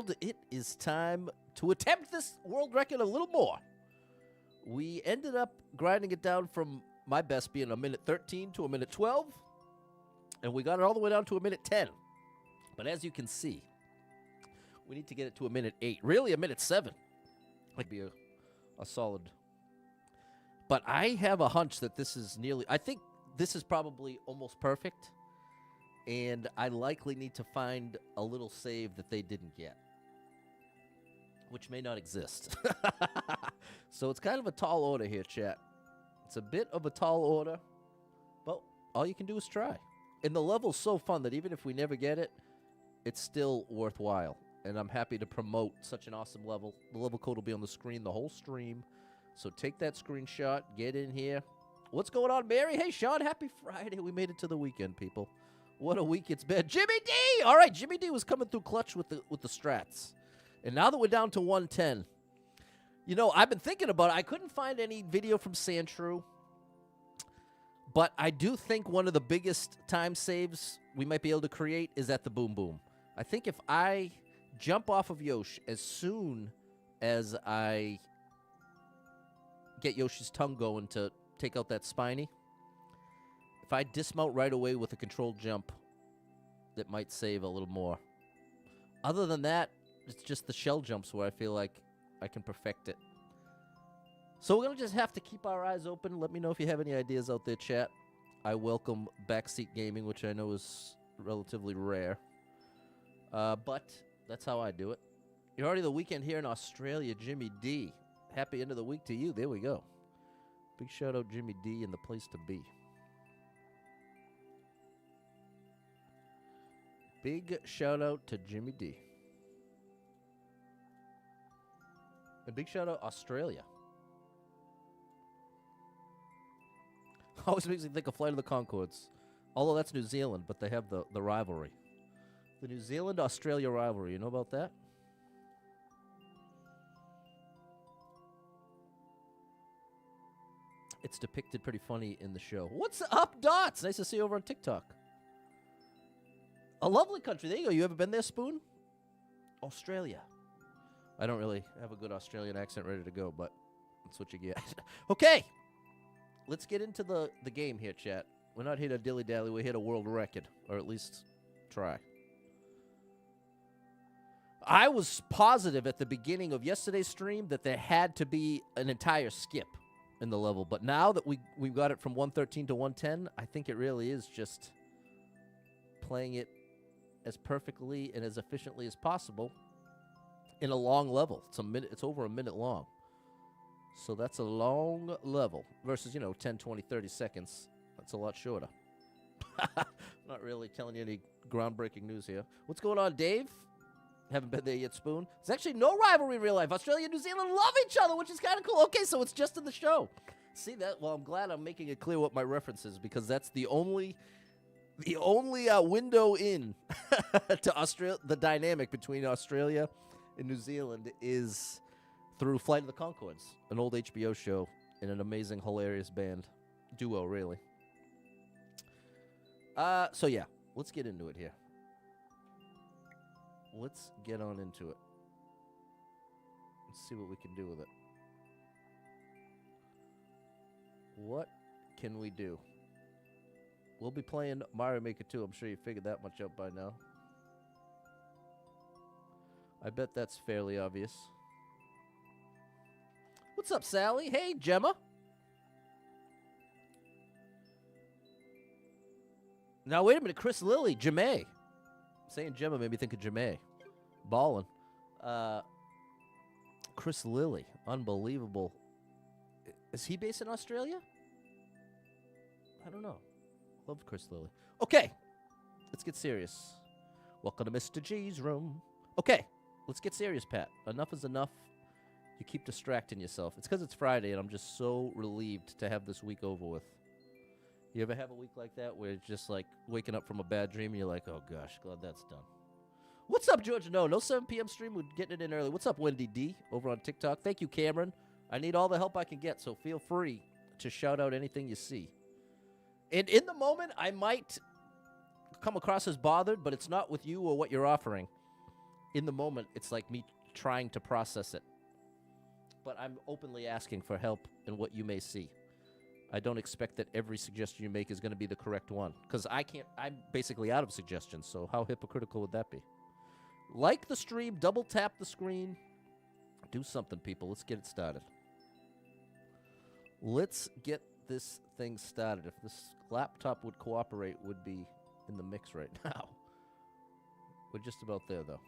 world, it is time to attempt this world record a little more. We ended up grinding it down from my best being a minute 13 to a minute 12, and we got it all the way down to a minute 10. But as you can see, we need to get it to a minute 8, really a minute 7. Might be a solid. But I have a hunch that this is I think this is probably almost perfect. And I likely need to find a little save that they didn't get, which may not exist. So it's kind of a tall order here, chat. It's a bit of a tall order, but all you can do is try. And the level's so fun that even if we never get it, it's still worthwhile. And I'm happy to promote such an awesome level. The level code will be on the screen the whole stream. So take that screenshot, get in here. What's going on, Mary? Hey, Sean, happy Friday. We made it to the weekend, people. What a week it's been. Jimmy D! All right, Jimmy D was coming through clutch with the strats. And now that we're down to 110, you know, I've been thinking about it. I couldn't find any video from Sandshrew, but I do think one of the biggest time saves we might be able to create is at the Boom Boom. I think if I jump off of Yoshi as soon as I get Yoshi's tongue going to take out that spiny, if I dismount right away with a controlled jump, that might save a little more. Other than that, it's just the shell jumps where I feel like I can perfect it. So we're going to just have to keep our eyes open. Let me know if you have any ideas out there, chat. I welcome backseat gaming, which I know is relatively rare. But that's how I do it. You're already the weekend here in Australia, Jimmy D. Happy end of the week to you. There we go. Big shout out Jimmy D and the place to be. Big shout out to Jimmy D. A big shout out Australia. Always makes me think of Flight of the Conchords. Although that's New Zealand, but they have the rivalry. The New Zealand-Australia rivalry. You know about that? It's depicted pretty funny in the show. What's up, Dots? Nice to see you over on TikTok. A lovely country. There you go. You ever been there, Spoon? Australia. I don't really have a good Australian accent ready to go, but that's what you get. Okay. Let's get into the game here, chat. We're not here to dilly-dally. We're here to world record, or at least try. I was positive at the beginning of yesterday's stream that there had to be an entire skip in the level, but now that we've got it from 113 to 110, I think it really is just playing it as perfectly and as efficiently as possible in a long level. It's over a minute long. So that's a long level versus, 10, 20, 30 seconds. That's a lot shorter. Not really telling you any groundbreaking news here. What's going on, Dave? Haven't been there yet, Spoon. There's actually no rivalry in real life. Australia and New Zealand love each other, which is kind of cool. Okay, so it's just in the show. See that? Well, I'm glad I'm making it clear what my reference is, because that's the only window in to Australia. The dynamic between Australia and New Zealand is through Flight of the Conchords, an old HBO show and an amazing, hilarious band duo, really. So yeah, let's get into it here. Let's get on into it. Let's see what we can do with it. What can we do? We'll be playing Mario Maker 2. I'm sure you figured that much out by now. I bet that's fairly obvious. What's up, Sally? Hey, Gemma. Now, wait a minute. Chris Lilly, Jamae. Saying Gemma made me think of Jamae. Ballin'. Chris Lilly. Unbelievable. Is he based in Australia? I don't know. Love Chris Lilly. Okay. Let's get serious. Welcome to Mr. G's room. Okay. Let's get serious, Pat. Enough is enough. You keep distracting yourself. It's because it's Friday, and I'm just so relieved to have this week over with. You ever have a week like that where it's just like waking up from a bad dream and you're like, oh, gosh, glad that's done. What's up, George? No 7 p.m. stream. We're getting it in early. What's up, Wendy D over on TikTok? Thank you, Cameron. I need all the help I can get, so feel free to shout out anything you see. And in the moment, I might come across as bothered, but it's not with you or what you're offering. in the moment, it's like me trying to process it. But I'm openly asking for help in what you may see. I don't expect that every suggestion you make is going to be the correct one, because I'm basically out of suggestions, so how hypocritical would that be? Like the stream, double tap the screen. Do something, people. Let's get it started. Let's get this thing started. If this laptop would cooperate, would be in the mix right now. We're just about there, though.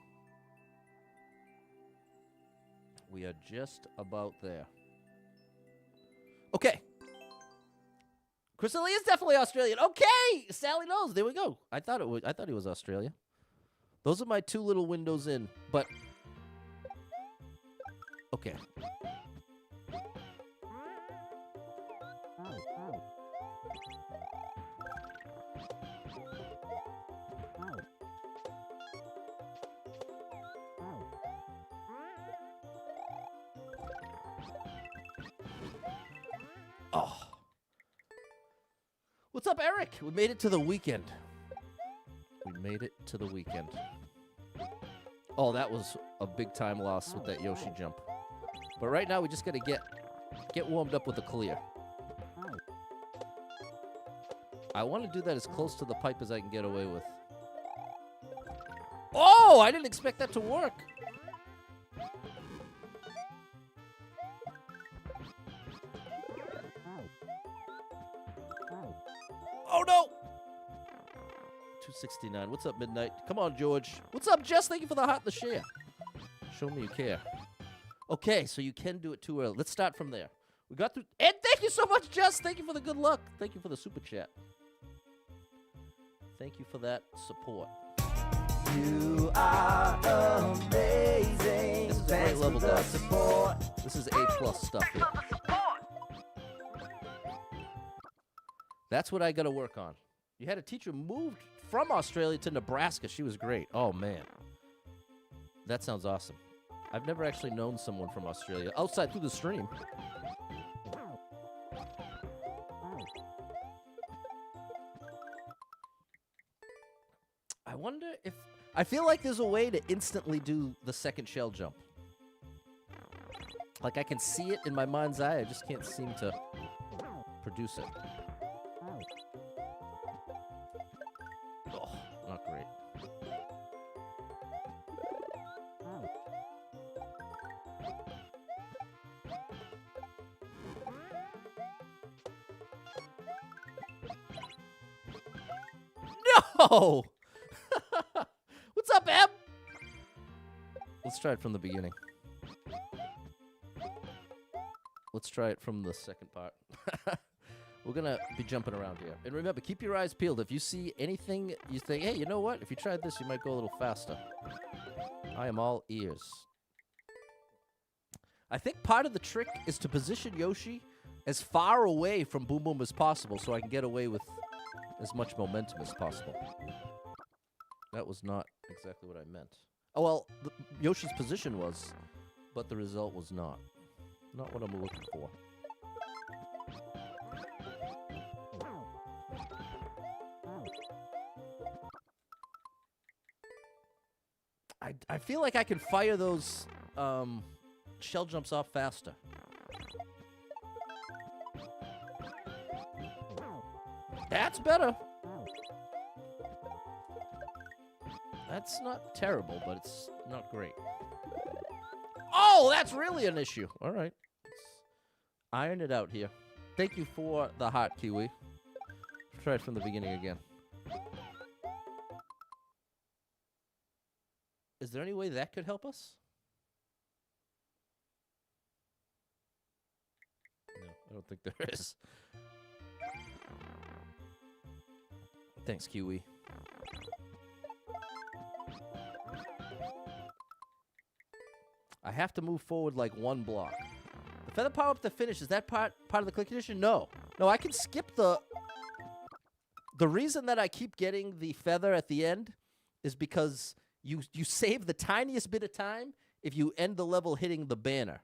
We are just about there. Okay. Chris Lee is definitely Australian. Okay, Sally knows. There we go. I thought he was Australian. Those are my two little windows in, but okay. Oh. What's up, Eric? We made it to the weekend. We made it to the weekend. Oh, that was a big time loss with that Yoshi jump. But right now we just got to get warmed up with the clear. I want to do that as close to the pipe as I can get away with. Oh, I didn't expect that to work. Oh, no. 269. What's up, Midnight? Come on, George. What's up, Jess? Thank you for the heart and the share. Show me you care. Okay, so you can do it too early. Let's start from there. We got through. And thank you so much, Jess. Thank you for the good luck. Thank you for the super chat. Thank you for that support. You are amazing. This is a great level, guys. This is A+ stuff here. That's what I got to work on. You had a teacher moved from Australia to Nebraska. She was great. Oh, man. That sounds awesome. I've never actually known someone from Australia outside through the stream. I wonder if... I feel like there's a way to instantly do the second shell jump. Like I can see it in my mind's eye. I just can't seem to produce it. Oh, not great. No! What's up, Em? Let's try it from the beginning. Let's try it from the second part. We're going to be jumping around here. And remember, keep your eyes peeled. If you see anything, you think, hey, you know what? If you tried this, you might go a little faster. I am all ears. I think part of the trick is to position Yoshi as far away from Boom Boom as possible so I can get away with as much momentum as possible. That was not exactly what I meant. Oh, well, Yoshi's position was, but the result was not. Not what I'm looking for. I feel like I can fire those shell jumps off faster. That's better. That's not terrible, but it's not great. Oh, that's really an issue. All right. Let's iron it out here. Thank you for the hot Kiwi. Try it from the beginning again. Is there any way that could help us? No, I don't think there is. Thanks, Kiwi. I have to move forward like one block. The feather power up to finish, is that part of the click condition? No. No, I can skip the... The reason that I keep getting the feather at the end is because you save the tiniest bit of time if you end the level hitting the banner.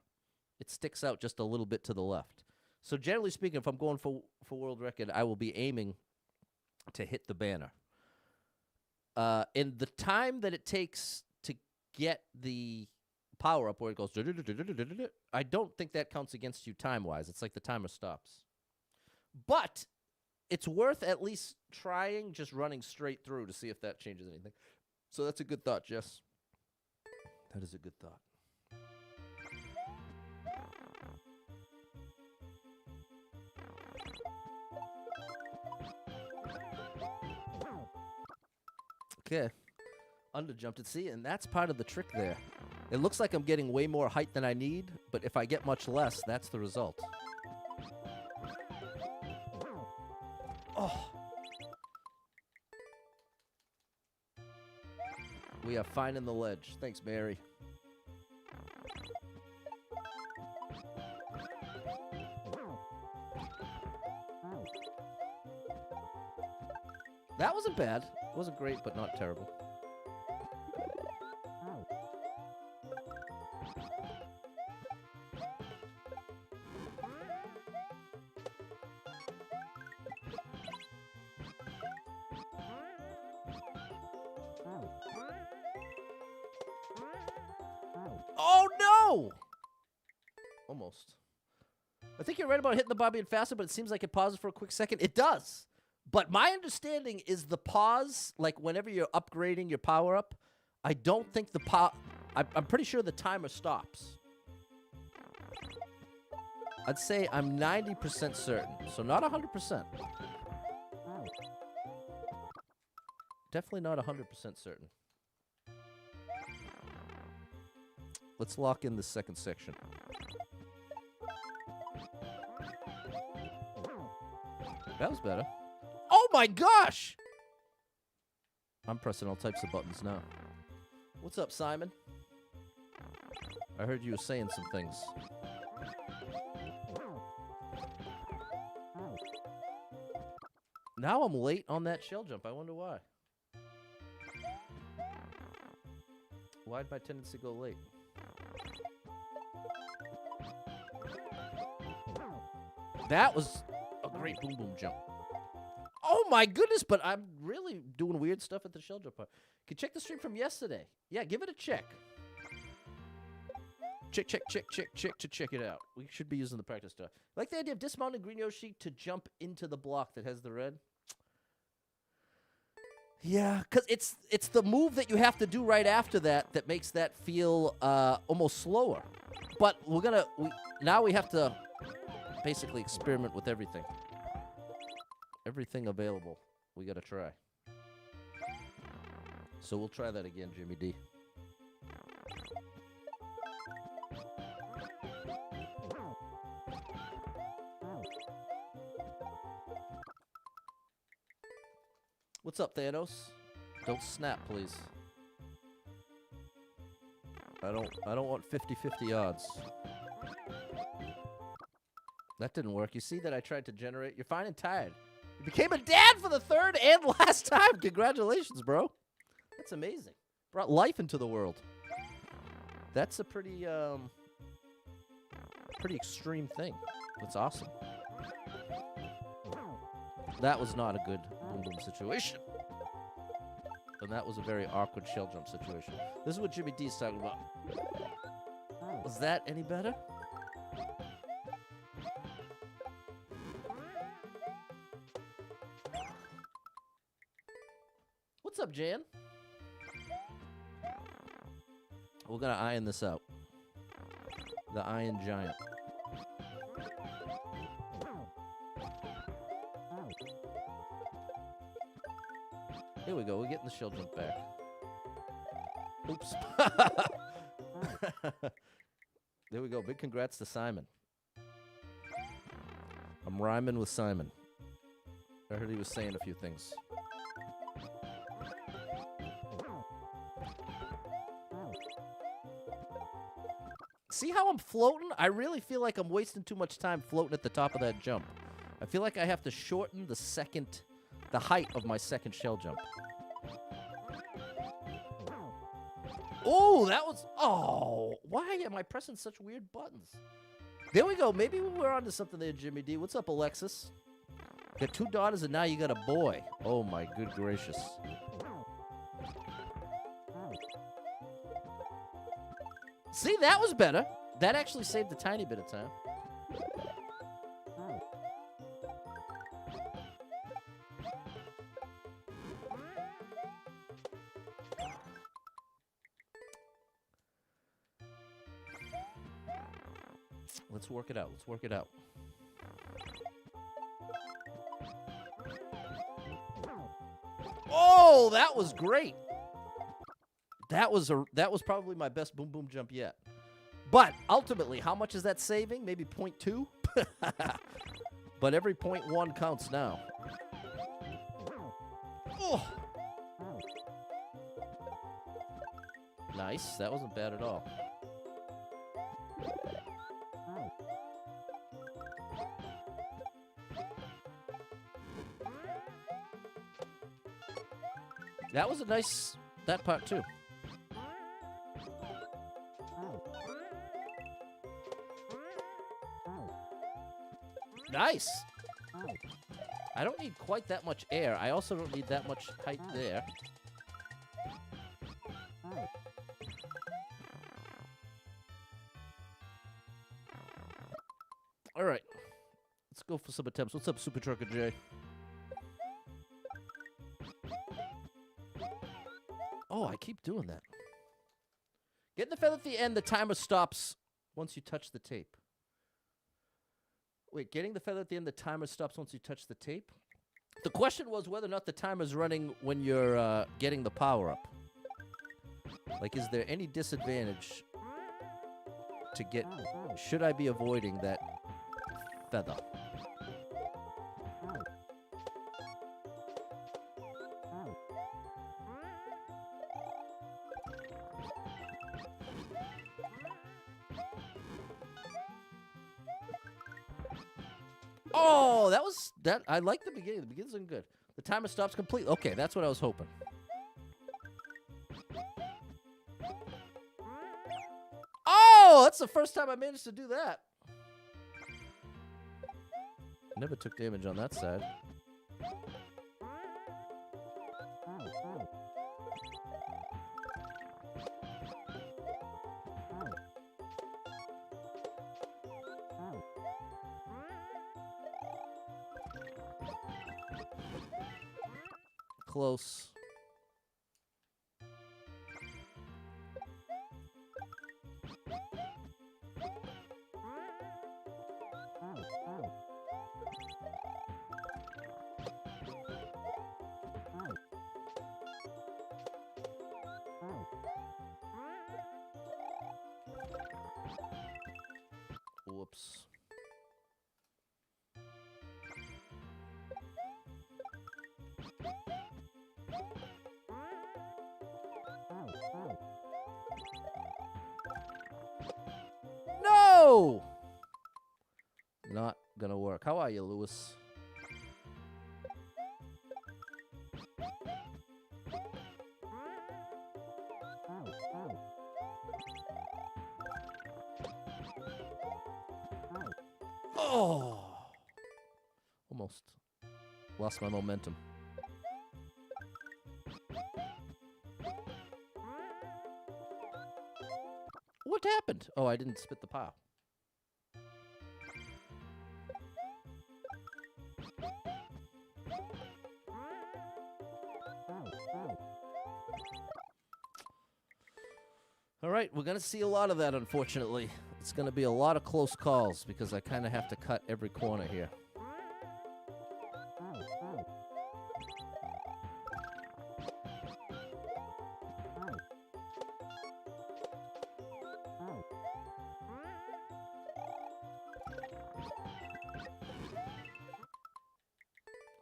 It sticks out just a little bit to the left. So generally speaking, if I'm going for world record, I will be aiming to hit the banner. And the time that it takes to get the power up where it goes. I don't think that counts against you time-wise. It's like the timer stops. But it's worth at least trying just running straight through to see if that changes anything. So that's a good thought, Jess. That is a good thought. Okay. Underjumped it. See, and that's part of the trick there. It looks like I'm getting way more height than I need, but if I get much less, that's the result. Oh. We are finding the ledge. Thanks, Mary. That wasn't bad. It wasn't great, but not terrible. Oh, no! Almost. I think you're right about hitting the bobby and faster, but it seems like it pauses for a quick second. It does. But my understanding is the pause, like whenever you're upgrading your power up, I don't think the I'm pretty sure the timer stops. I'd say I'm 90% certain, so not 100%. Definitely not 100% certain. Let's lock in the second section. That was better. Oh my gosh! I'm pressing all types of buttons now. What's up, Simon? I heard you were saying some things. Now I'm late on that shell jump. I wonder why. Why'd my tendency go late? That was a great boom boom jump. Oh my goodness, but I'm really doing weird stuff at the shell jump part. Can you check the stream from yesterday? Yeah, give it a check. Check it out. We should be using the practice stuff. I like the idea of dismounting Green Yoshi to jump into the block that has the red. Yeah, because it's the move that you have to do right after that makes that feel almost slower. But now we have to basically experiment with everything. Everything available, we gotta try. So we'll try that again, Jimmy D. What's up, Thanos? Don't snap, please. I don't want 50-50 odds. That didn't work. You see that I tried to generate? You're fine and tired. You became a dad for the third and last time. Congratulations, bro. That's amazing. Brought life into the world. That's a pretty extreme thing. That's awesome. That was not a good boom boom situation. And that was a very awkward shell jump situation. This is what Jimmy D's talking about. Was that any better? What's up, Jan? We're gonna iron this out. The Iron Giant. Here we go. We're getting the shell jump back. Oops. There we go. Big congrats to Simon. I'm rhyming with Simon. I heard he was saying a few things. See how I'm floating? I really feel like I'm wasting too much time floating at the top of that jump. I feel like I have to shorten the height of my second shell jump. Oh, that was... Oh, why am I pressing such weird buttons? There we go. Maybe we're onto something there, Jimmy D. What's up, Alexis? Got 2 daughters and now you got a boy. Oh, my good gracious. See, that was better. That actually saved a tiny bit of time. Let's work it out. Let's work it out. Oh, that was great. That was probably my best boom boom jump yet. But ultimately, how much is that saving? Maybe 0.2? But every 0.1 counts now. Oh. Nice. That wasn't bad at all. That was a nice, that part too. Nice. I don't need quite that much air. I also don't need that much height there. All right. Let's go for some attempts. What's up, Super Trucker J? Oh, I keep doing that. Getting the feather at the end, the timer stops once you touch the tape. Wait, getting the feather at the end, the timer stops once you touch the tape? The question was whether or not the timer's running when you're getting the power up. Like, is there any disadvantage to get... Should I be avoiding that feather? Oh, that was that. I like the beginning. The beginning's looking good. The timer stops completely. Okay, that's what I was hoping. Oh, that's the first time I managed to do that. Never took damage on that side. Close. Whoops. No! Not gonna work. How are you, Lewis? Oh! Almost lost my momentum. What happened? Oh, I didn't spit the pile. All right, we're going to see a lot of that, unfortunately. It's going to be a lot of close calls because I kind of have to cut every corner here.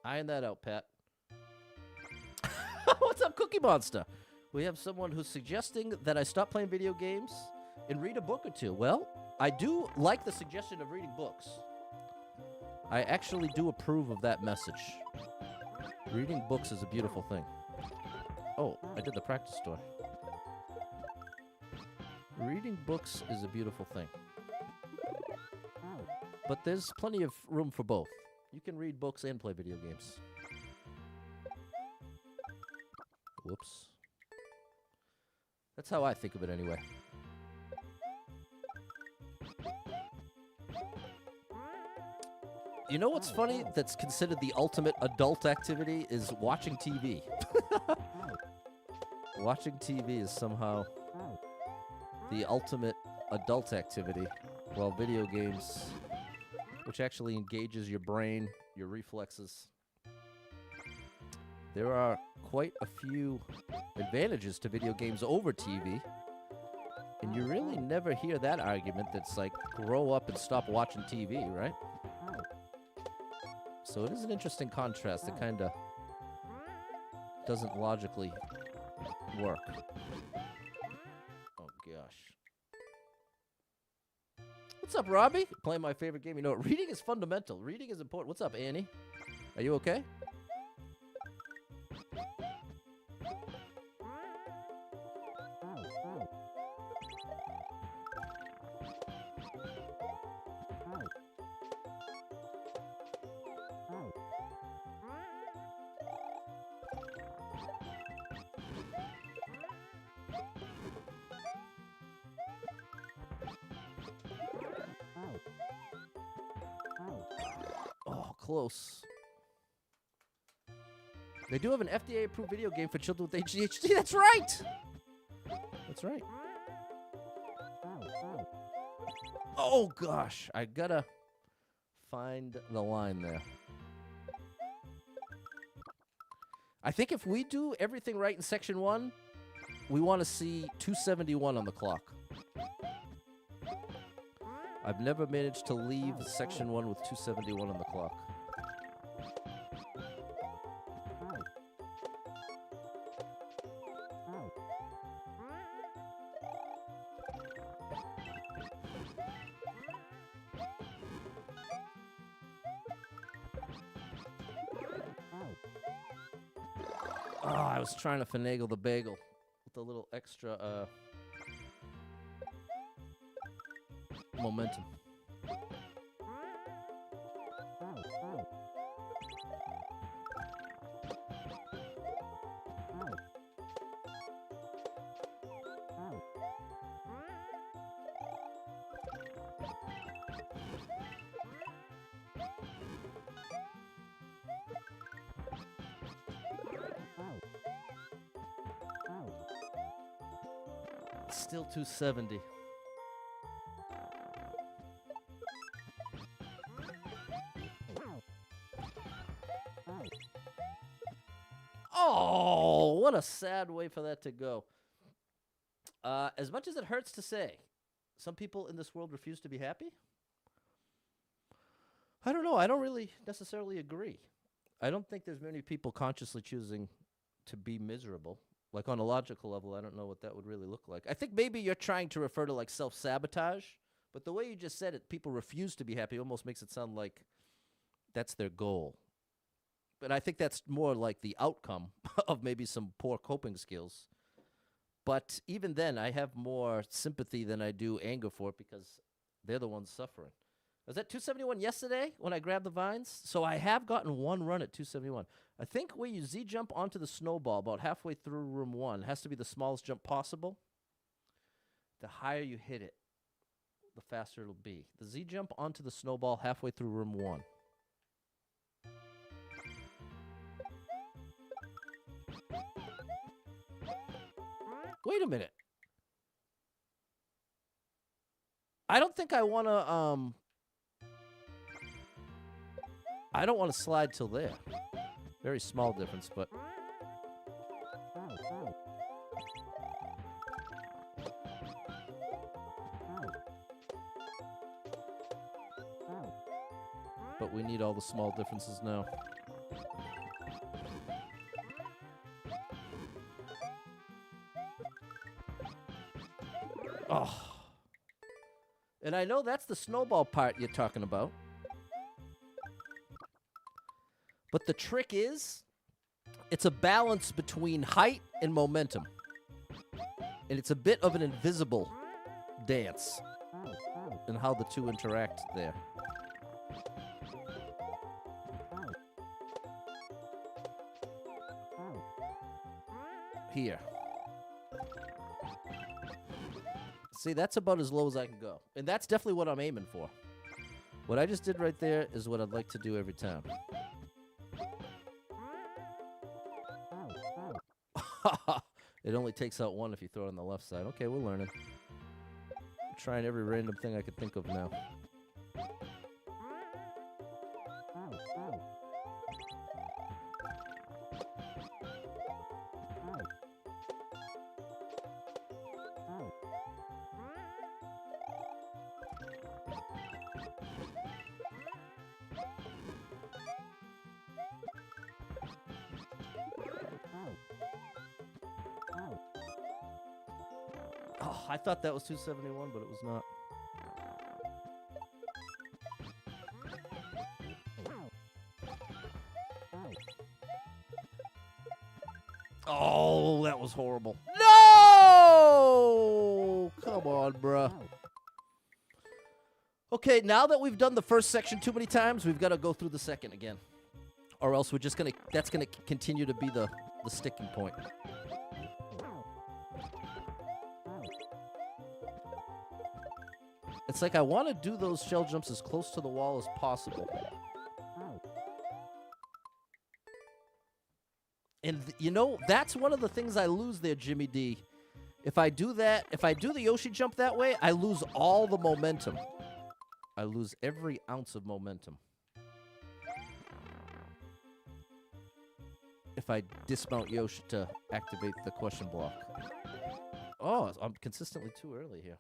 Iron that out, Pat. What's up, Cookie Monster? We have someone who's suggesting that I stop playing video games and read a book or two. Well, I do like the suggestion of reading books. I actually do approve of that message. Reading books is a beautiful thing. Oh, I did the practice store. Reading books is a beautiful thing. But there's plenty of room for both. You can read books and play video games. Whoops. That's how I think of it anyway. You know what's funny that's considered the ultimate adult activity is watching TV. Watching TV is somehow the ultimate adult activity, while video games, which actually engages your brain, your reflexes. There are quite a few advantages to video games over TV, and you really never hear that argument that's like, grow up and stop watching TV, right? So it is an interesting contrast that kind of doesn't logically work. Oh, gosh. What's up, Robbie? Playing my favorite game. You know, reading is fundamental. Reading is important. What's up, Annie? Are you okay? Oh, close. They do have an FDA-approved video game for children with ADHD. That's right! That's right. Oh, gosh. I gotta find the line there. I think if we do everything right in Section 1, we want to see 271 on the clock. I've never managed to leave Section 1 with 271 on the clock. Oh, I was trying to finagle the bagel with a little extra momentum. Still 270. Oh, what a sad way for that to go. As much as it hurts to say, some people in this world refuse to be happy. I don't know. I don't really necessarily agree. I don't think there's many people consciously choosing to be miserable. Like, on a logical level, I don't know what that would really look like. I think maybe you're trying to refer to, like, self-sabotage, but the way you just said it, people refuse to be happy, almost makes it sound like that's their goal. But I think that's more like the outcome of maybe some poor coping skills. But even then, I have more sympathy than I do anger for it because they're the ones suffering. Was that 271 yesterday when I grabbed the vines? So I have gotten one run at 271. I think where you Z-jump onto the snowball about halfway through room 1 has to be the smallest jump possible. The higher you hit it, the faster it'll be. The Z-jump onto the snowball halfway through room 1. Wait a minute. I don't think I want to, I don't want to slide till there. Very small difference, but... But we need all the small differences now. Oh. And I know that's the snowball part you're talking about. But the trick is, it's a balance between height and momentum. And it's a bit of an invisible dance in how the two interact there. Here. See, that's about as low as I can go. And that's definitely what I'm aiming for. What I just did right there is what I'd like to do every time. It only takes out one if you throw it on the left side. Okay, we're learning. I'm trying every random thing I could think of now. Oh, I thought that was 271, but it was not. Oh, that was horrible. No! Come on, bruh. Okay, now that we've done the first section too many times, we've got to go through the second again. Or else we're just going to, that's going to continue to be the sticking point. It's like I want to do those shell jumps as close to the wall as possible. And, you know, that's one of the things I lose there, Jimmy D. If I do that, if I do the Yoshi jump that way, I lose all the momentum. I lose every ounce of momentum. If I dismount Yoshi to activate the question block. Oh, I'm consistently too early here.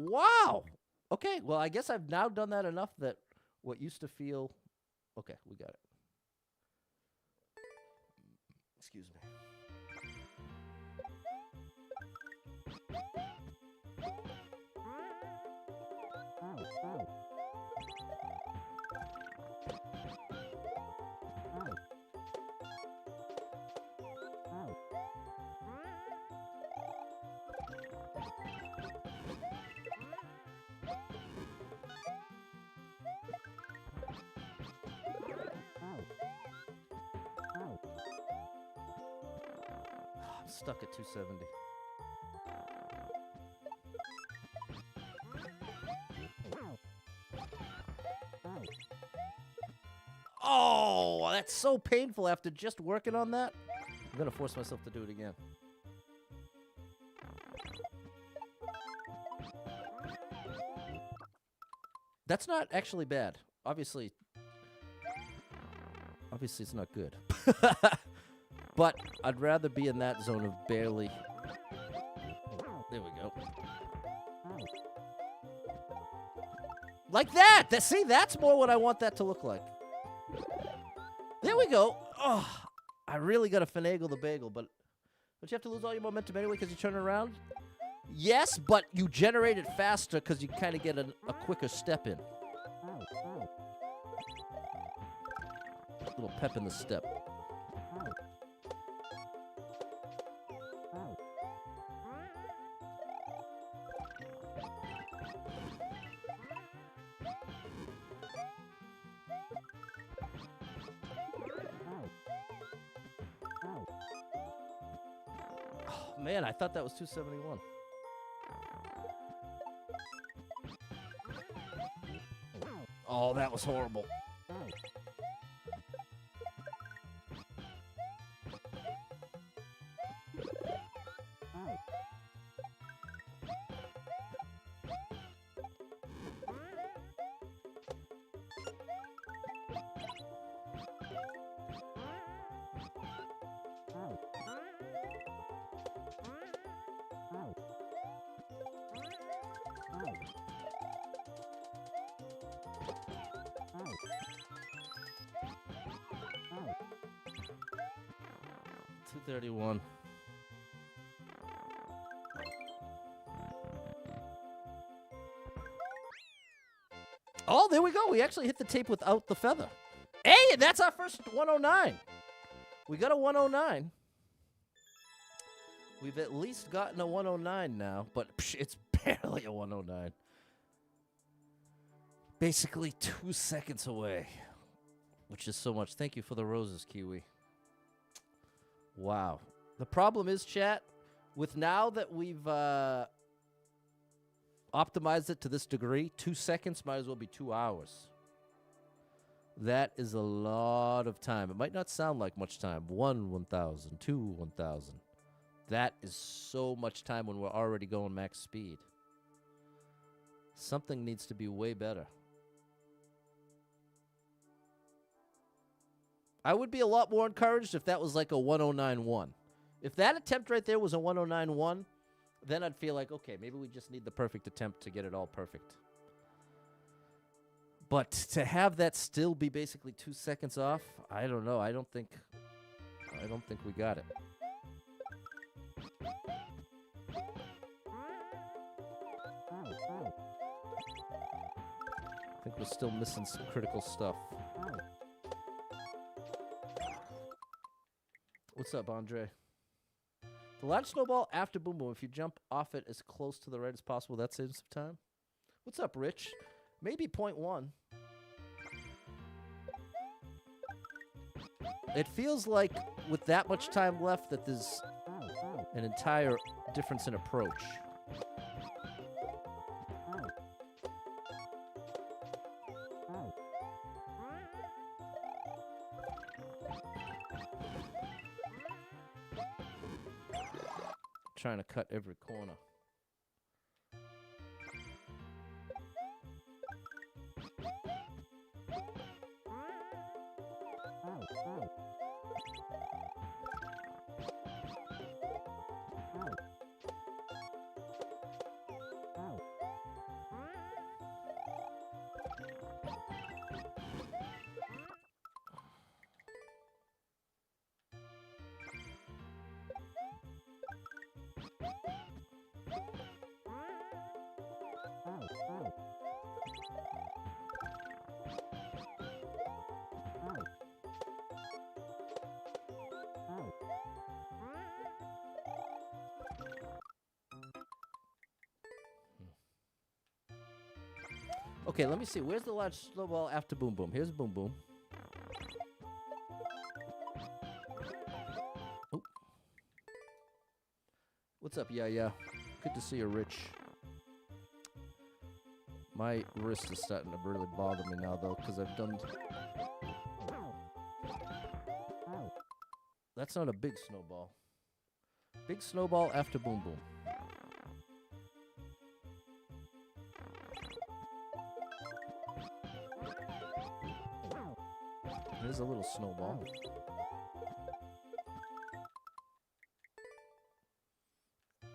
Wow. Okay, well, I guess I've now done that enough that what used to feel... Okay, we got it. Excuse me. I'm stuck at 270. Oh, that's so painful after just working on that. I'm going to force myself to do it again. That's not actually bad. Obviously it's not good. But I'd rather be in that zone of barely. There we go. Like that! See, that's more what I want that to look like. There we go. Oh, I really got to finagle the bagel, but don't you have to lose all your momentum anyway because you turn around? Yes, but you generate it faster because you kind of get a quicker step in. A little pep in the step. Man, I thought that was 271. Oh, that was horrible. $231. Oh, there we go. We actually hit the tape without the feather. Hey, that's our first 109. We got a 109. We've at least gotten a 109 now, but it's barely a 109. Basically 2 seconds away, which is so much. Thank you for the roses, Kiwi. Wow. The problem is, chat, with now that we've optimized it to this degree, 2 seconds might as well be 2 hours. That is a lot of time. It might not sound like much time. 1,000, 2, 1,000. That is so much time when we're already going max speed. Something needs to be way better. I would be a lot more encouraged if that was like a 109.1. If that attempt right there was a 109.1, then I'd feel like, okay, maybe we just need the perfect attempt to get it all perfect. But to have that still be basically 2 seconds off, I don't know. I don't think we got it. I think we're still missing some critical stuff. What's up, Andre? The large snowball after boom boom, if you jump off it as close to the right as possible, that saves some time. What's up, Rich? Maybe 0.1. It feels like with that much time left that there's an entire difference in approach. Trying to cut every corner. Okay, let me see. Where's the large snowball after boom boom? Here's boom boom. Oh. What's up, yeah? Good to see you, Rich. My wrist is starting to really bother me now, though, because I've done... That's not a big snowball. Big snowball after boom boom. There's a little snowball.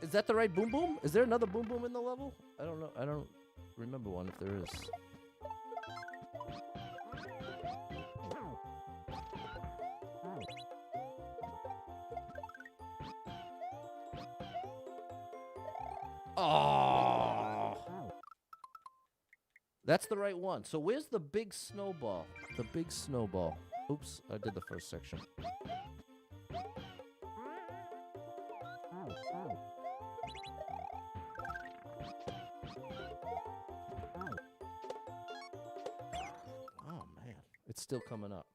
Is that the right boom boom? Is there another boom boom in the level? I don't know. I don't remember one if there is. Oh! That's the right one. So where's the big snowball? The big snowball. Oops, I did the first section. Oh, man. It's still coming up.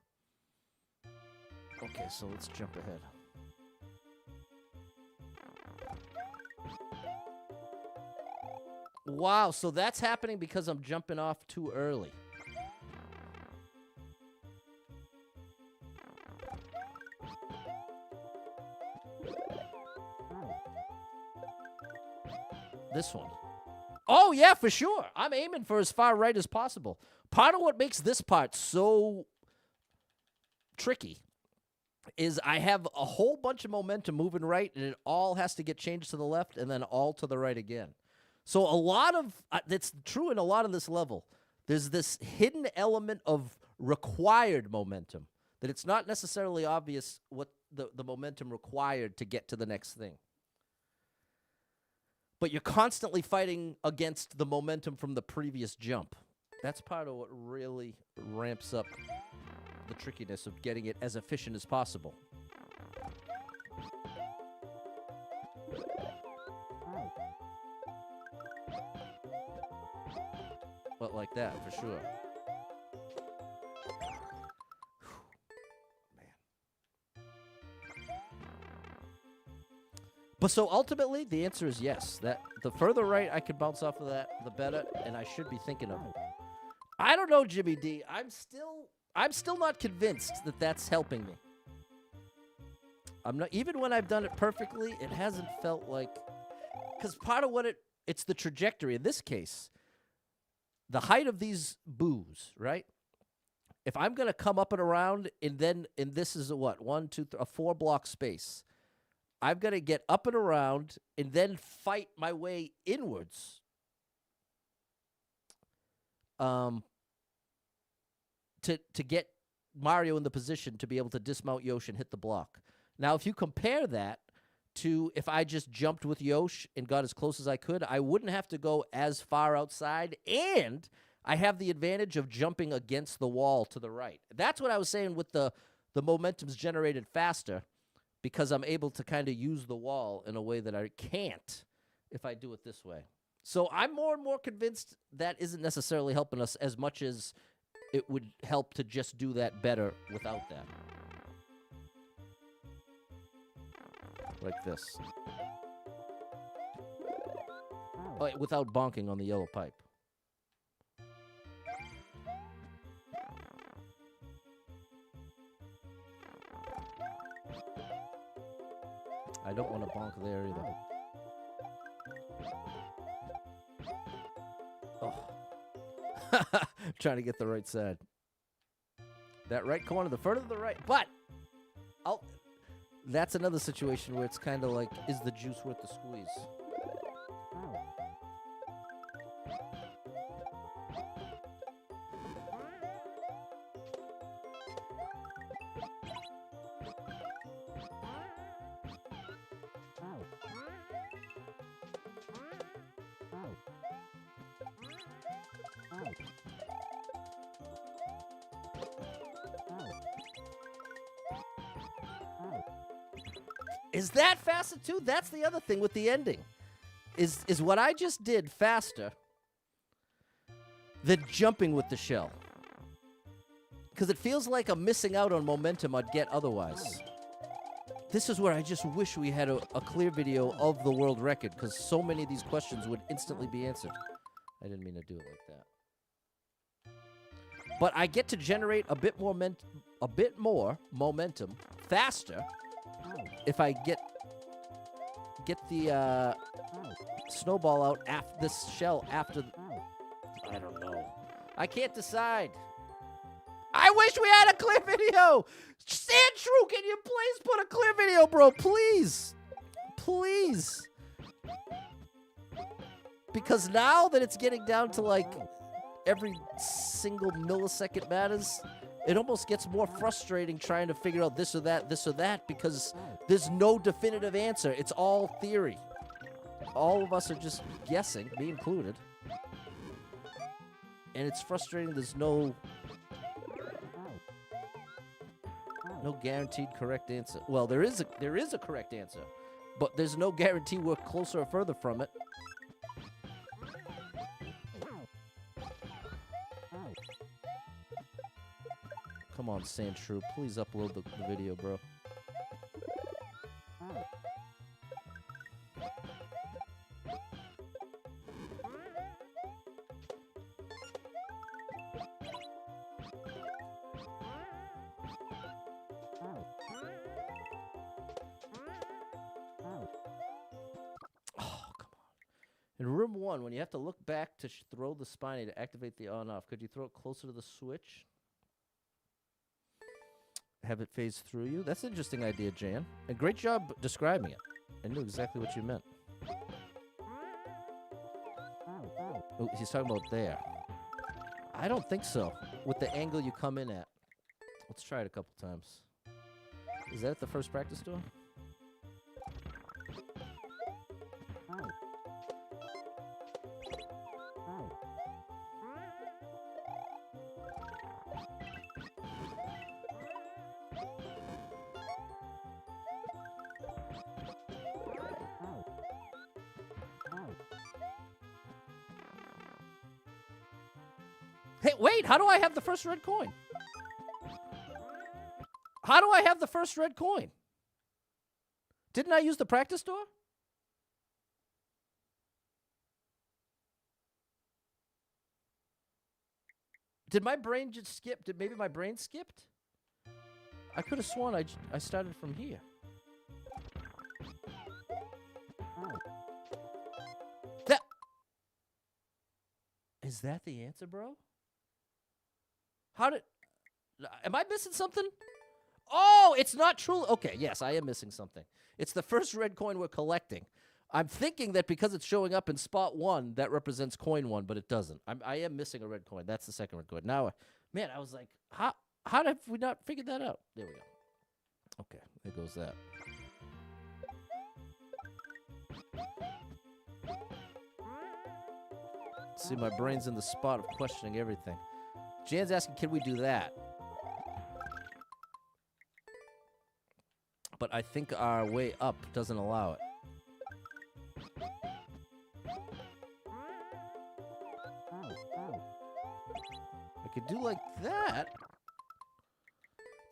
Okay, so let's jump ahead. Wow, so that's happening because I'm jumping off too early. This one. Oh, yeah, for sure. I'm aiming for as far right as possible. Part of what makes this part so tricky is I have a whole bunch of momentum moving right, and it all has to get changed to the left and then all to the right again. So a lot of that's true in a lot of this level. There's this hidden element of required momentum that it's not necessarily obvious what the momentum required to get to the next thing. But you're constantly fighting against the momentum from the previous jump. That's part of what really ramps up the trickiness of getting it as efficient as possible. But like that, for sure. Man. But so ultimately, the answer is yes. That the further right I can bounce off of that, the better, and I should be thinking of it. I don't know, Jimmy D. I'm still not convinced that that's helping me. I'm not, even when I've done it perfectly, it hasn't felt like, because part of what it's the trajectory in this case, the height of these boos, right? If I'm going to come up and around, and this is a 4-block space, I've got to get up and around and then fight my way inwards to get Mario in the position to be able to dismount Yoshi and hit the block. Now, if you compare that to if I just jumped with Yoshi and got as close as I could, I wouldn't have to go as far outside, and I have the advantage of jumping against the wall to the right. That's what I was saying with the momentum's generated faster, because I'm able to kind of use the wall in a way that I can't if I do it this way. So I'm more and more convinced that isn't necessarily helping us as much as it would help to just do that better without that. Like this. Without bonking on the yellow pipe. I don't want to bonk there either. Oh. Trying to get the right side. That right corner, the further to the right. But that's another situation where it's kind of like, is the juice worth the squeeze? Is that faster too? That's the other thing with the ending. Is what I just did faster than jumping with the shell? Because it feels like I'm missing out on momentum I'd get otherwise. This is where I just wish we had a clear video of the world record, because so many of these questions would instantly be answered. I didn't mean to do it like that. But I get to generate a bit more momentum faster if I get the snowball out after this shell after. I don't know. I can't decide. I wish we had a clear video. Sandshrew, can you please put a clear video, bro? Please. Please. Because now that it's getting down to like every single millisecond matters, it almost gets more frustrating trying to figure out this or that, because there's no definitive answer. It's all theory. All of us are just guessing, me included. And it's frustrating. There's no guaranteed correct answer. Well, there is a correct answer, but there's no guarantee we're closer or further from it. Come on, Sandshrew, please upload the video, bro. In room 1, when you have to look back to throw the spiny to activate the on-off, could you throw it closer to the switch? Have it phase through you? That's an interesting idea, Jan. And great job describing it. I knew exactly what you meant. Oh, he's talking about there. I don't think so. With the angle you come in at. Let's try it a couple times. Is that at the first practice door? Hey, wait, how do I have the first red coin? How do I have the first red coin? Didn't I use the practice door? Did my brain just skip? Did maybe my brain skipped? I could have sworn I started from here. That is that the answer, bro? How did? Am I missing something? Oh, it's not true. Okay, yes, I am missing something. It's the first red coin we're collecting. I'm thinking that because it's showing up in spot 1, that represents coin 1, but it doesn't. I am missing a red coin. That's the second red coin. Now, man, I was like, how have we not figured that out? There we go. Okay, there goes that. See, my brain's in the spot of questioning everything. Jan's asking, can we do that? But I think our way up doesn't allow it. I could do like that.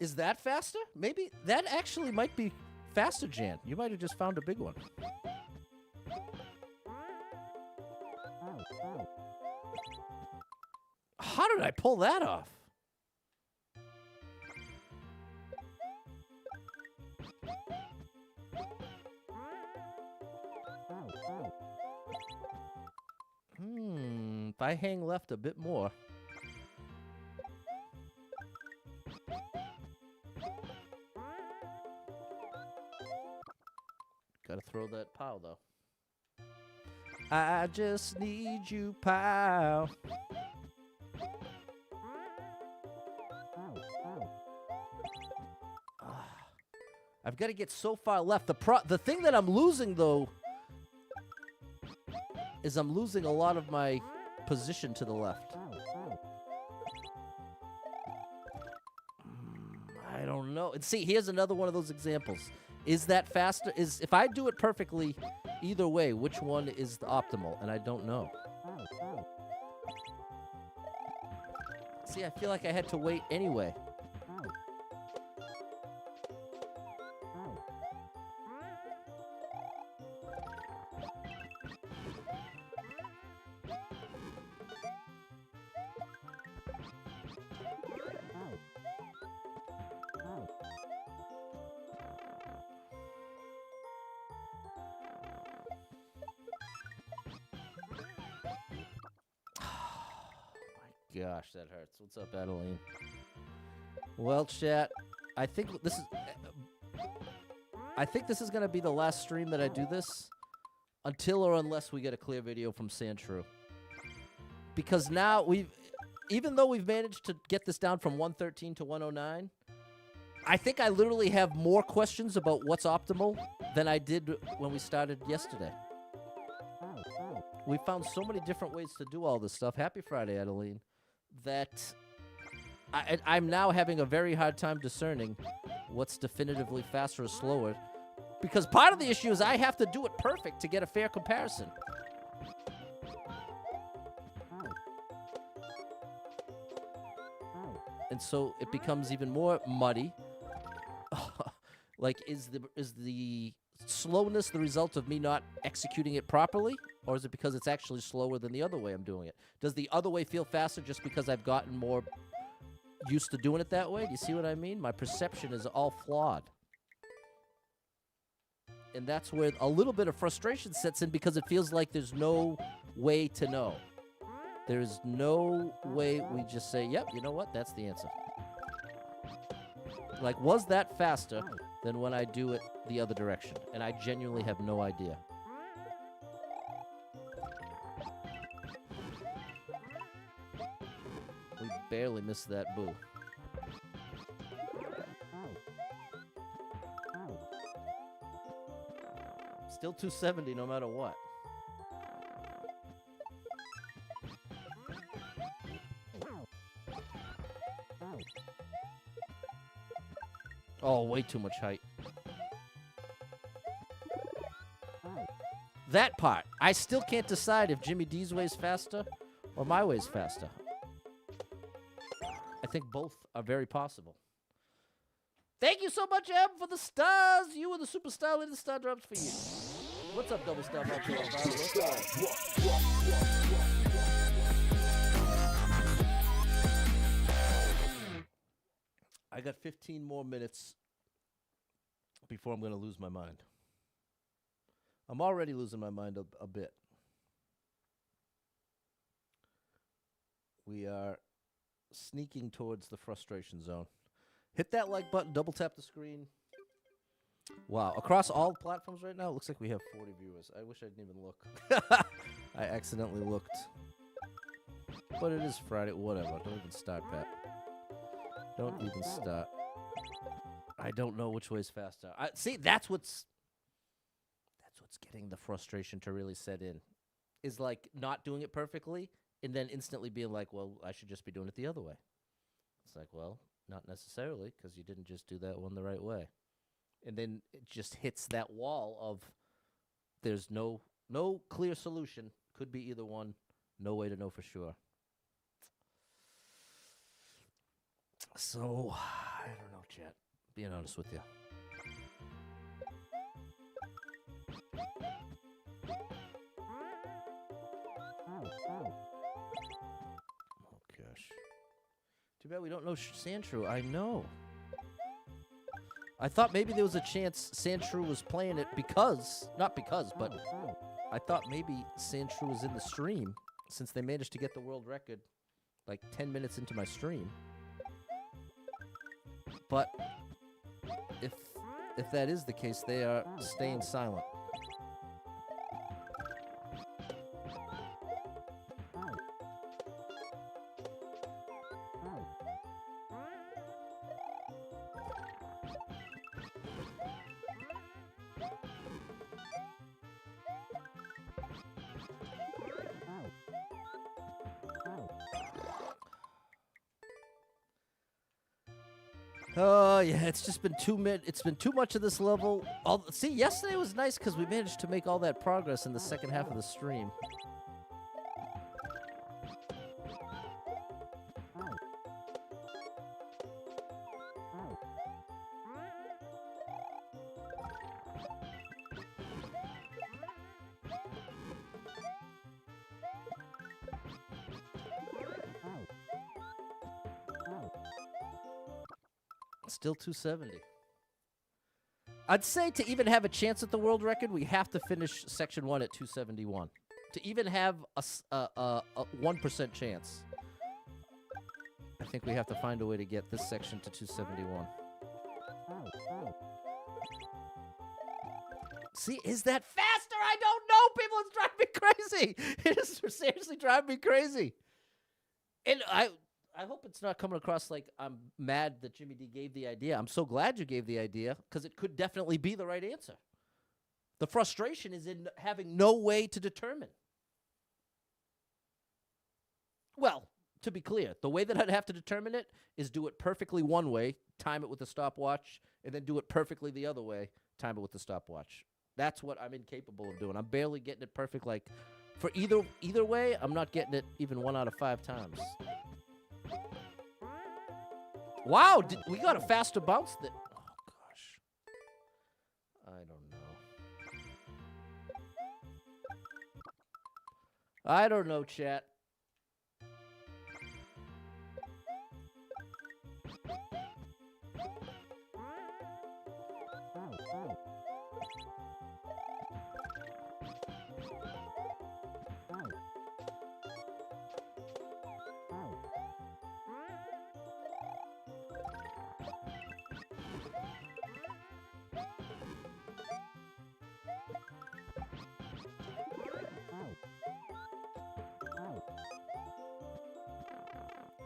Is that faster? Maybe that actually might be faster, Jan. You might have just found a big one. How did I pull that off? If I hang left a bit more. Gotta throw that pow, though. I just need you, pow. I've got to get so far left. The thing that I'm losing, though, is I'm losing a lot of my position to the left. I don't know. And see, here's another one of those examples. Is that faster? If I do it perfectly, either way, which one is the optimal? And I don't know. See, I feel like I had to wait anyway. Gosh, that hurts. What's up, Adeline? Well, chat, I think this is gonna be the last stream that I do this, until or unless we get a clear video from Sandshrew. Because now even though we've managed to get this down from 113 to 109, I think I literally have more questions about what's optimal than I did when we started yesterday. We found so many different ways to do all this stuff. Happy Friday, Adeline. That I'm now having a very hard time discerning what's definitively faster or slower. Because part of the issue is I have to do it perfect to get a fair comparison. And so it becomes even more muddy. Like, is the slowness the result of me not executing it properly? Or is it because it's actually slower than the other way I'm doing it? Does the other way feel faster just because I've gotten more used to doing it that way? Do you see what I mean? My perception is all flawed. And that's where a little bit of frustration sets in, because it feels like there's no way to know. There's no way we just say, yep, you know what? That's the answer. Like, was that faster than when I do it the other direction? And I genuinely have no idea. We barely missed that boo. Still 270 no matter what. Oh, way too much height. That part. I still can't decide if Jimmy D's way is faster or my way is faster. I think both are very possible. Thank you so much, Em, for the stars. You were the superstar. Let the star drops for you. What's up, Double Star? What's up? I got 15 more minutes before I'm going to lose my mind. I'm already losing my mind a bit. We are sneaking towards the frustration zone. Hit that like button, double tap the screen. Wow, across all platforms right now, it looks like we have 40 viewers. I wish I didn't even look. I accidentally looked. But it is Friday, whatever. Don't even start, Pat. Don't even start. I don't know which way is faster. See, that's what's getting the frustration to really set in. Is like not doing it perfectly and then instantly being like, well, I should just be doing it the other way. It's like, well, not necessarily, because you didn't just do that one the right way. And then it just hits that wall of there's no clear solution. Could be either one. No way to know for sure. So, I don't know, chat. Being honest with you. Oh, gosh. Too bad we don't know Sandshrew. I know. I thought maybe there was a chance Sandshrew was playing it because, not because, but I thought maybe Sandshrew was in the stream since they managed to get the world record like 10 minutes into my stream. But if that is the case, they are staying silent. Oh yeah, it's just been it's been too much of this level. See, yesterday was nice because we managed to make all that progress in the second half of the stream. Still 270. I'd say to even have a chance at the world record, we have to finish section 1 at 271. To even have a 1% chance, I think we have to find a way to get this section to 271. See, is that faster? I don't know, people. It's driving me crazy. It is seriously driving me crazy. And I hope it's not coming across like I'm mad that Jimmy D gave the idea. I'm so glad you gave the idea because it could definitely be the right answer. The frustration is in having no way to determine. Well, to be clear, the way that I'd have to determine it is do it perfectly one way, time it with a stopwatch, and then do it perfectly the other way, time it with the stopwatch. That's what I'm incapable of doing. I'm barely getting it perfect. Like, for either way, I'm not getting it even 1 out of 5 times. Wow, we got a faster bounce than... Oh, gosh. I don't know. I don't know, chat.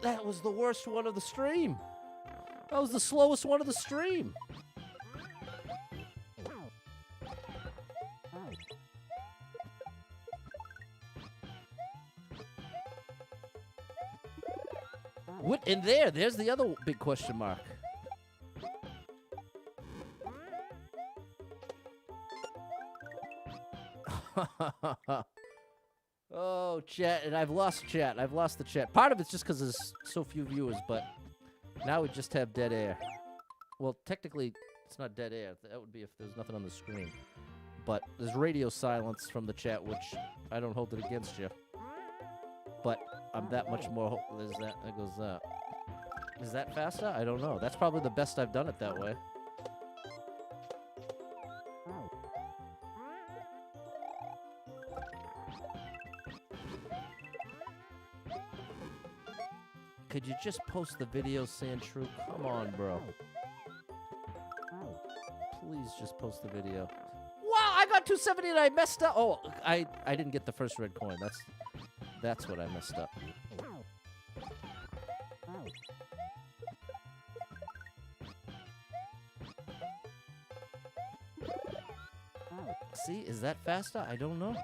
That was the worst one of the stream. That was the slowest one of the stream. What in there? There's the other big question mark. Oh, chat, and I've lost chat. I've lost the chat. Part of it's just because there's so few viewers, but now we just have dead air. Well, technically, it's not dead air. That would be if there's nothing on the screen. But there's radio silence from the chat, which I don't hold it against you. But I'm that much more... There's that. There goes that. Is that faster? I don't know. That's probably the best I've done it that way. Could you just post the video, Sandshrew? Come on, bro. Please just post the video. Wow, I got 270 and I messed up. Oh, I didn't get the first red coin. That's what I messed up. See, is that faster? I don't know.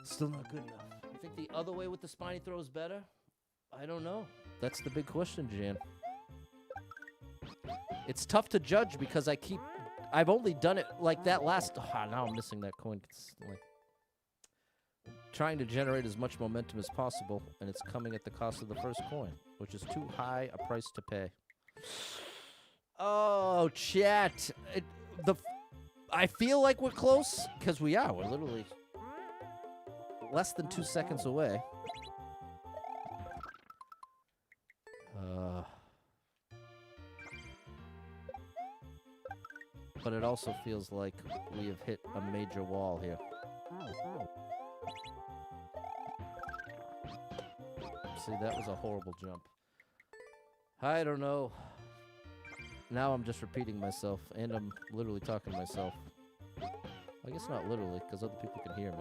Still not good enough. You think the other way with the spiny throw is better? I don't know. That's the big question, Jan. It's tough to judge because I've only done it like that last. Now I'm missing that coin consistently. Trying to generate as much momentum as possible, and it's coming at the cost of the first coin, which is too high a price to pay. Oh, chat. I feel like we're close because we are. We're literally less than 2 seconds away. But it also feels like we have hit a major wall here. See, that was a horrible jump. I don't know. Now I'm just repeating myself, and I'm literally talking to myself. I guess not literally, because other people can hear me.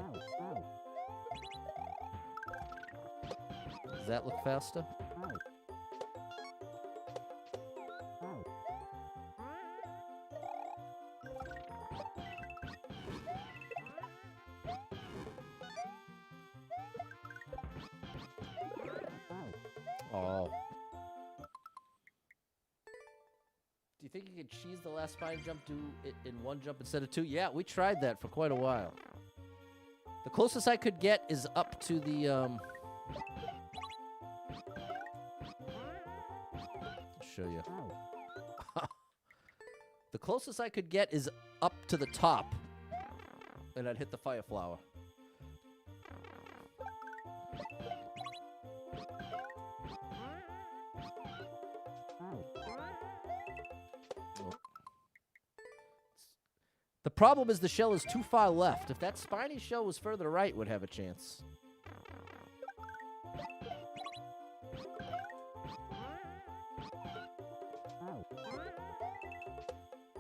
Does that look faster? Oh. Do you think you could cheese the last spine jump, do it in one jump instead of two? Yeah, we tried that for quite a while. The closest I could get is up to the, I'll show you. The closest I could get is up to the top, and I'd hit the fire flower. The problem is the shell is too far left. If that spiny shell was further right, it would have a chance.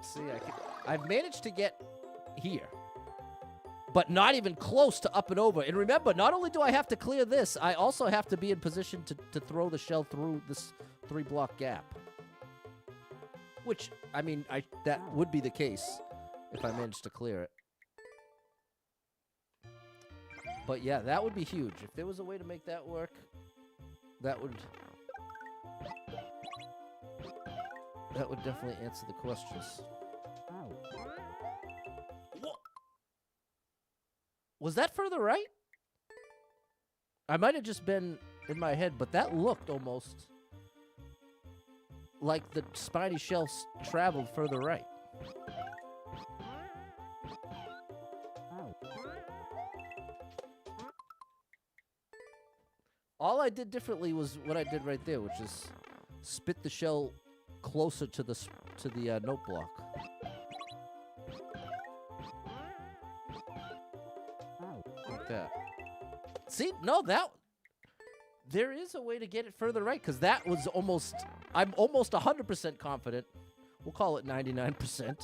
See, I've managed to get here, but not even close to up and over. And remember, not only do I have to clear this, I also have to be in position to throw the shell through this 3-block gap. Which, I mean, that would be the case if I managed to clear it. But yeah, that would be huge. If there was a way to make that work, that would definitely answer the questions. Whoa. Was that further right? I might have just been in my head, but that looked almost like the spiny shell traveled further right. All I did differently was what I did right there, which is spit the shell closer to the note block. Like that. See, no, there is a way to get it further right, because that was almost, I'm almost 100% confident, we'll call it 99%,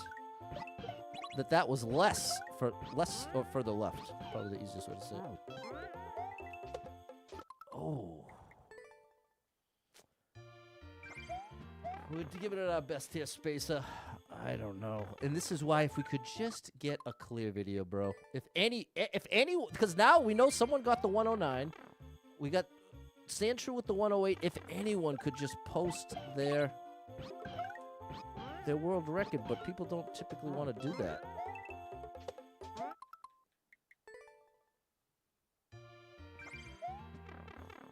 that was less or further left. Probably the easiest way to say it. Oh. We're giving it our best here, Spacer. I don't know. And this is why if we could just get a clear video, bro. If any, because now we know someone got the 109. We got Sandshrew with the 108. If anyone could just post their their world record, but people don't typically want to do that.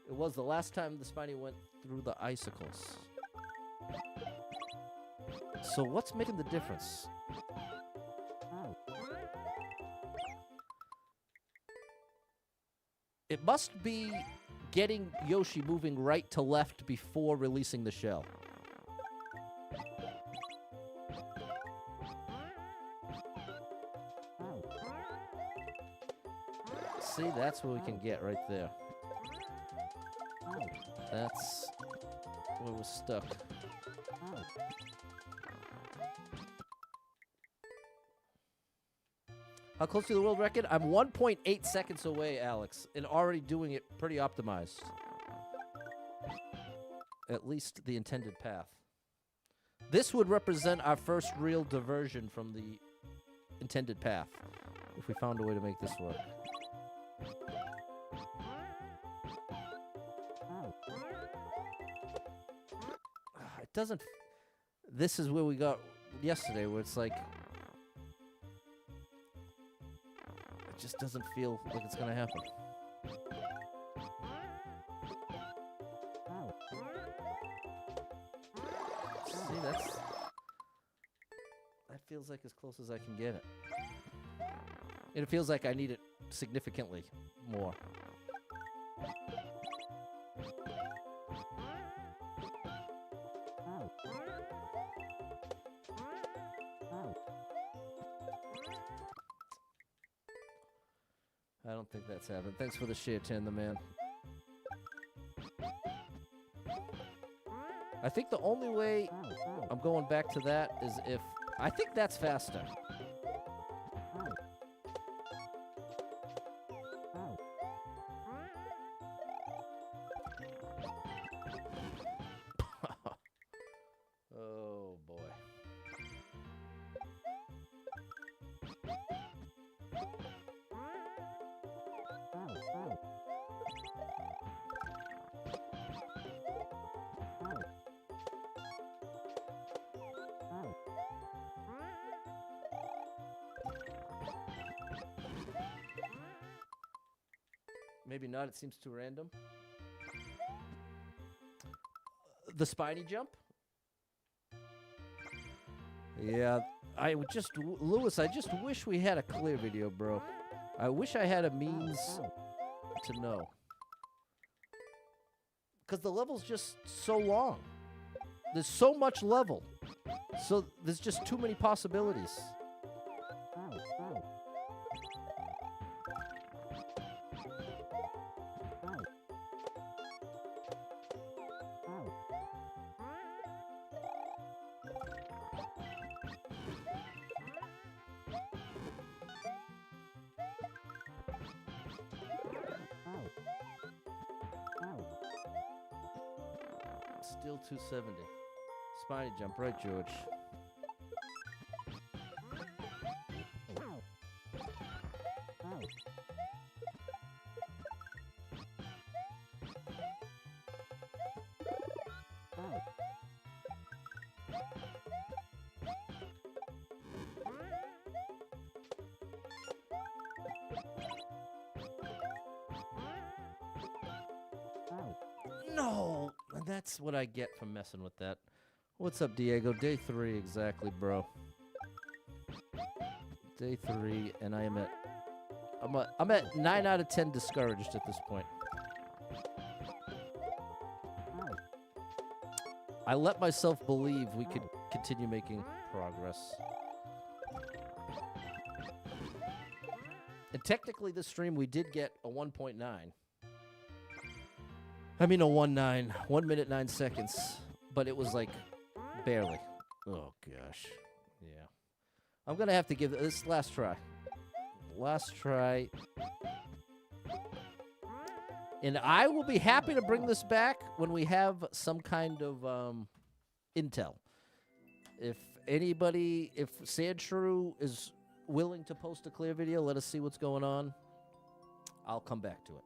It was the last time the Spiny went through the icicles. So what's making the difference? It must be getting Yoshi moving right to left before releasing the shell. See, that's what we can get right there. That's where we're stuck. How close to the world record? I'm 1.8 seconds away, Alex, and already doing it pretty optimized. At least the intended path. This would represent our first real diversion from the intended path, if we found a way to make this work. It doesn't... This is where we got yesterday, where it's like... It just doesn't feel like it's gonna happen. See, that feels like as close as I can get it. And it feels like I need it significantly more. I don't think that's happening. Thanks for the share, Tan the Man. I think the only way I'm going back to that is if... I think that's faster. Oh, boy. Maybe not. It seems too random. The spiny jump? Yeah, I would just... Lewis, I just wish we had a clear video, bro. I wish I had a means to know. Because the level's just so long. There's so much level. So there's just too many possibilities. Still 270. Spiny jump, right, George? No! And that's what I get from messing with that. What's up, Diego? Day 3 exactly, bro. Day 3, and I am at... I'm at 9 out of 10 discouraged at this point. I let myself believe we could continue making progress. And technically, this stream, we did get a 1.9. I mean a 1 minute 9 seconds, but it was like barely. Oh gosh, yeah. I'm gonna have to give this last try. Last try. And I will be happy to bring this back when we have some kind of intel. If anybody, if Sandshrew is willing to post a clear video, let us see what's going on. I'll come back to it.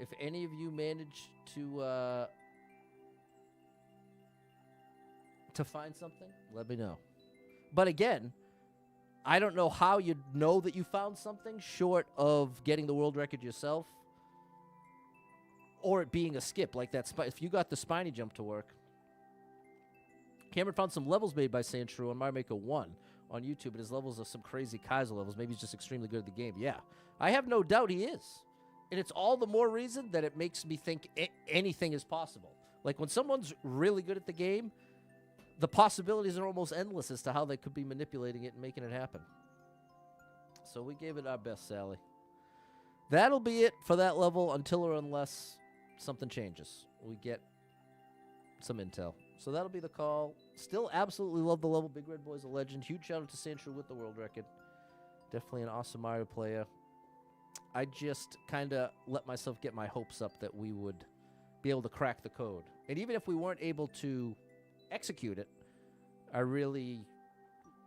If any of you manage to to find something, let me know. But again, I don't know how you'd know that you found something short of getting the world record yourself or it being a skip like that. If you got the spiny jump to work. Cameron found some levels made by Saying True on Mario Maker 1 on YouTube, and his levels are some crazy Kaiser levels. Maybe he's just extremely good at the game. Yeah, I have no doubt he is. And it's all the more reason that it makes me think anything is possible. Like when someone's really good at the game, the possibilities are almost endless as to how they could be manipulating it and making it happen. So we gave it our best, Sally. That'll be it for that level until or unless something changes. We get some intel. So that'll be the call. Still absolutely love the level. Big Red Boy's a legend. Huge shout out to Sandra with the world record. Definitely an awesome Mario player. I just kind of let myself get my hopes up that we would be able to crack the code. And even if we weren't able to execute it, I really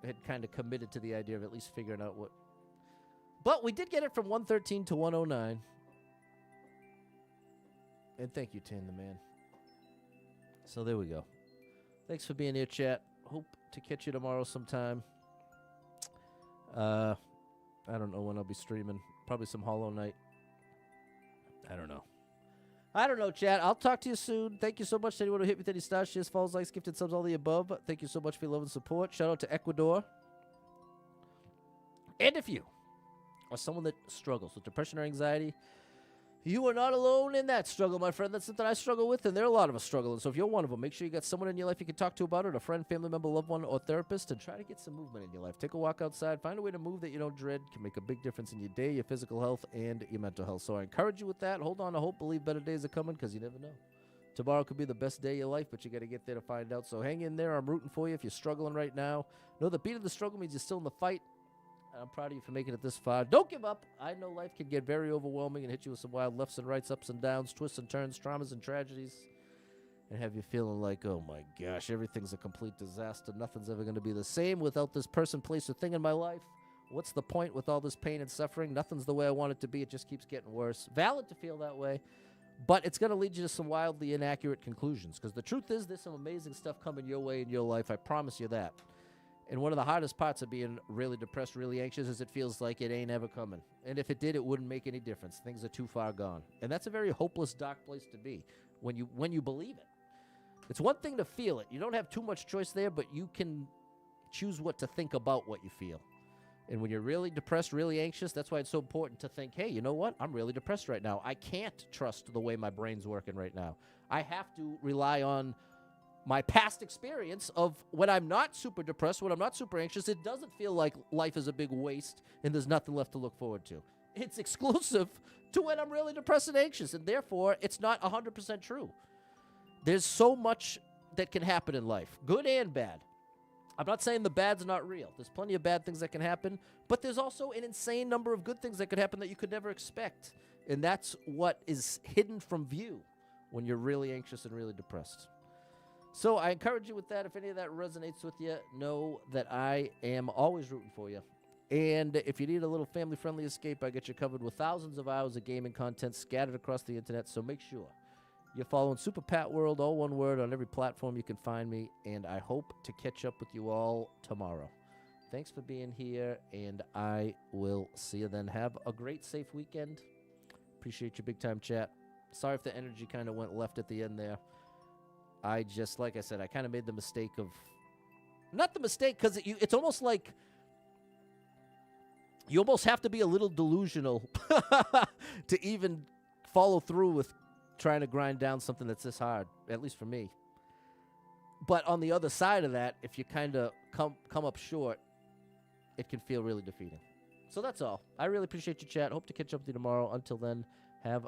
had kind of committed to the idea of at least figuring out what. But we did get it from 113 to 109. And thank you, Tan the Man. So there we go. Thanks for being here, chat. Hope to catch you tomorrow sometime. I don't know when I'll be streaming. Probably some Hollow Knight. I don't know, chat. I'll talk to you soon. Thank you so much to anyone who hit me with any stars, shares, follows, likes, gifted subs, all the above. Thank you so much for your love and support. Shout out to Ecuador. And if you are someone that struggles with depression or anxiety, you are not alone in that struggle, my friend. That's something I struggle with, and there are a lot of us struggling. So if you're one of them, make sure you got someone in your life you can talk to about it, a friend, family member, loved one, or therapist, and try to get some movement in your life. Take a walk outside. Find a way to move that you don't dread. Can make a big difference in your day, your physical health, and your mental health. So I encourage you with that. Hold on to hope. Believe better days are coming because you never know. Tomorrow could be the best day of your life, but you got to get there to find out. So hang in there. I'm rooting for you. If you're struggling right now, know the beat of the struggle means you're still in the fight. I'm proud of you for making it this far. Don't give up. I know life can get very overwhelming and hit you with some wild lefts and rights, ups and downs, twists and turns, traumas and tragedies, and have you feeling like, oh my gosh, everything's a complete disaster. Nothing's ever going to be the same without this person, place, or thing in my life. What's the point with all this pain and suffering? Nothing's the way I want it to be. It just keeps getting worse. Valid to feel that way, but it's going to lead you to some wildly inaccurate conclusions because the truth is there's some amazing stuff coming your way in your life. I promise you that. And one of the hardest parts of being really depressed, really anxious, is it feels like it ain't ever coming. And if it did, it wouldn't make any difference. Things are too far gone. And that's a very hopeless, dark place to be when you believe it. It's one thing to feel it. You don't have too much choice there, but you can choose what to think about what you feel. And when you're really depressed, really anxious, that's why it's so important to think, hey, you know what? I'm really depressed right now. I can't trust the way my brain's working right now. I have to rely on my past experience of when I'm not super depressed, when I'm not super anxious, it doesn't feel like life is a big waste and there's nothing left to look forward to. It's exclusive to when I'm really depressed and anxious, and therefore it's not 100% true. There's so much that can happen in life, good and bad. I'm not saying the bad's not real. There's plenty of bad things that can happen, but there's also an insane number of good things that could happen that you could never expect. And that's what is hidden from view when you're really anxious and really depressed. So I encourage you with that. If any of that resonates with you, know that I am always rooting for you. And if you need a little family-friendly escape, I get you covered with thousands of hours of gaming content scattered across the internet. So make sure you're following Super Pat World, all one word, on every platform you can find me. And I hope to catch up with you all tomorrow. Thanks for being here, and I will see you then. Have a great, safe weekend. Appreciate your big-time chat. Sorry if the energy kind of went left at the end there. I just, like I said, I kind of made the mistake of, not the mistake, because it's almost like you almost have to be a little delusional to even follow through with trying to grind down something that's this hard, at least for me. But on the other side of that, if you kind of come up short, it can feel really defeating. So that's all. I really appreciate your chat. Hope to catch up with you tomorrow. Until then, have